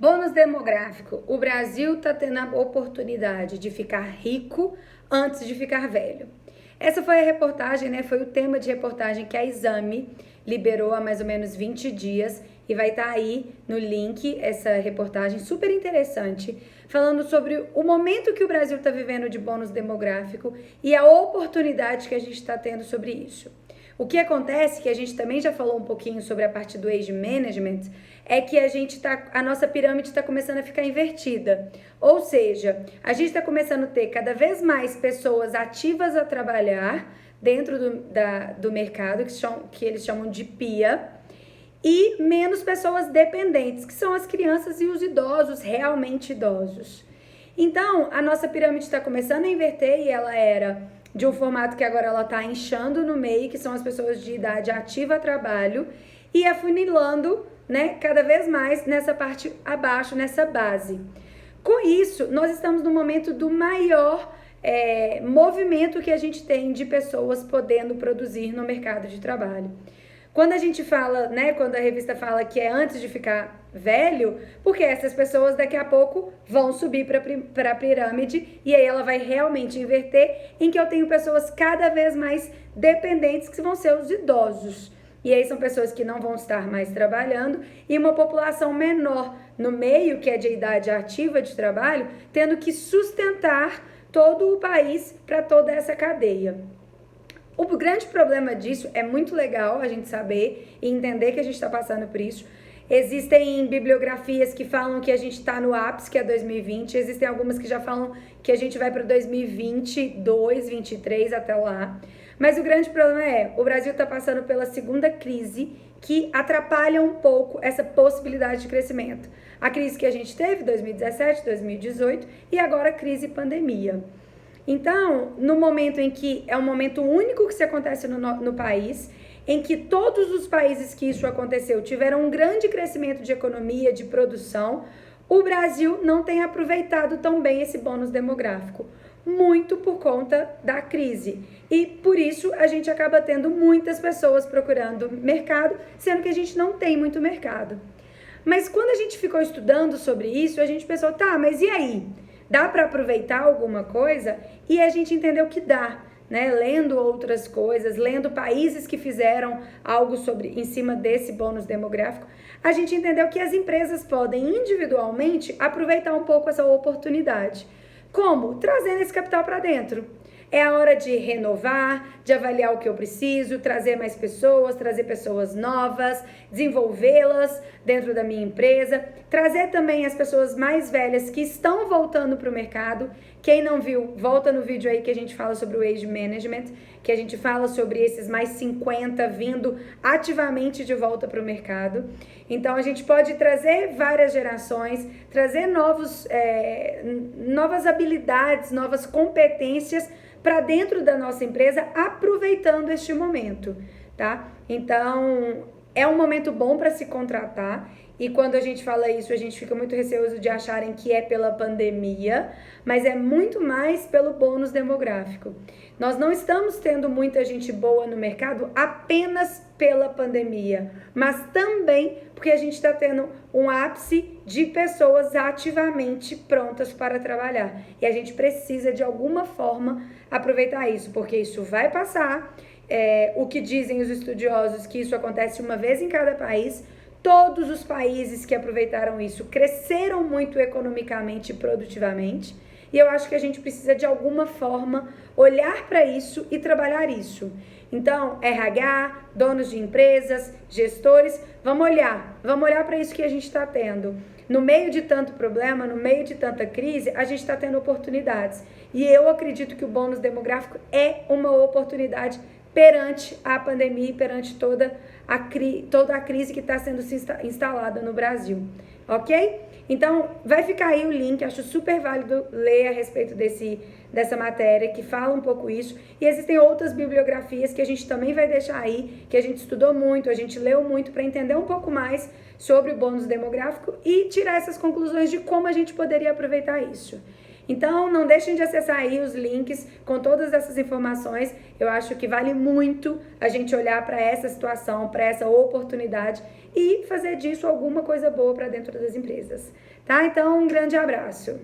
Bônus demográfico. O Brasil está tendo a oportunidade de ficar rico antes de ficar velho. Essa foi a reportagem, né? Foi o tema de reportagem que a Exame liberou há mais ou menos 20 dias e vai estar aí no link essa reportagem super interessante, falando sobre o momento que o Brasil está vivendo de bônus demográfico e a oportunidade que a gente está tendo sobre isso. O que acontece, que a gente também já falou um pouquinho sobre a parte do age management, é que a nossa pirâmide está começando a ficar invertida. Ou seja, a gente está começando a ter cada vez mais pessoas ativas a trabalhar dentro do mercado, que eles chamam de PIA, e menos pessoas dependentes, que são as crianças e os idosos, realmente idosos. Então, a nossa pirâmide está começando a inverter e ela era de um formato que agora ela está inchando no meio, que são as pessoas de idade ativa a trabalho, e afunilando, né, cada vez mais nessa parte abaixo, nessa base. Com isso, nós estamos no momento do maior movimento que a gente tem de pessoas podendo produzir no mercado de trabalho. Quando a gente fala, né, quando a revista fala que é antes de ficar velho, porque essas pessoas daqui a pouco vão subir para a pirâmide e aí ela vai realmente inverter em que eu tenho pessoas cada vez mais dependentes, que vão ser os idosos. E aí são pessoas que não vão estar mais trabalhando e uma população menor no meio, que é de idade ativa de trabalho, tendo que sustentar todo o país para toda essa cadeia. O grande problema disso é muito legal a gente saber e entender que a gente está passando por isso. Existem bibliografias que falam que a gente está no ápice, que é 2020. Existem algumas que já falam que a gente vai para 2022, 2023, até lá. Mas o grande problema é, o Brasil está passando pela segunda crise que atrapalha um pouco essa possibilidade de crescimento. A crise que a gente teve, 2017, 2018, e agora a crise pandemia. Então, no momento em que é um momento único que se acontece no país, em que todos os países que isso aconteceu tiveram um grande crescimento de economia, de produção, o Brasil não tem aproveitado tão bem esse bônus demográfico, muito por conta da crise. E por isso a gente acaba tendo muitas pessoas procurando mercado, sendo que a gente não tem muito mercado. Mas quando a gente ficou estudando sobre isso, a gente pensou, tá, mas e aí? Dá para aproveitar alguma coisa? E a gente entendeu que dá, né? Lendo outras coisas, lendo países que fizeram algo em cima desse bônus demográfico, a gente entendeu que as empresas podem individualmente aproveitar um pouco essa oportunidade. Como? Trazendo esse capital para dentro. É a hora de renovar, de avaliar o que eu preciso, trazer mais pessoas, trazer pessoas novas, desenvolvê-las dentro da minha empresa, trazer também as pessoas mais velhas que estão voltando para o mercado. Quem não viu, volta no vídeo aí que a gente fala sobre o age management, que a gente fala sobre esses mais 50 vindo ativamente de volta para o mercado. Então a gente pode trazer várias gerações, trazer novas habilidades, novas competências para dentro da nossa empresa, aproveitando este momento, tá? Então, é um momento bom para se contratar, e quando a gente fala isso, a gente fica muito receoso de acharem que é pela pandemia, mas é muito mais pelo bônus demográfico. Nós não estamos tendo muita gente boa no mercado apenas pela pandemia, mas também porque a gente está tendo um ápice de pessoas ativamente prontas para trabalhar. E a gente precisa, de alguma forma, aproveitar isso, porque isso vai passar. O que dizem os estudiosos, que isso acontece uma vez em cada país. Todos os países que aproveitaram isso cresceram muito economicamente e produtivamente. E eu acho que a gente precisa, de alguma forma, olhar para isso e trabalhar isso. Então, RH, donos de empresas, gestores, vamos olhar para isso que a gente está tendo. No meio de tanto problema, no meio de tanta crise, a gente está tendo oportunidades. E eu acredito que o bônus demográfico é uma oportunidade perante a pandemia e perante toda a crise que está sendo instalada no Brasil, ok? Então, vai ficar aí o link, acho super válido ler a respeito dessa matéria, que fala um pouco isso, e existem outras bibliografias que a gente também vai deixar aí, que a gente estudou muito, a gente leu muito para entender um pouco mais sobre o bônus demográfico e tirar essas conclusões de como a gente poderia aproveitar isso. Então, não deixem de acessar aí os links com todas essas informações. Eu acho que vale muito a gente olhar para essa situação, para essa oportunidade e fazer disso alguma coisa boa para dentro das empresas, tá? Então, um grande abraço.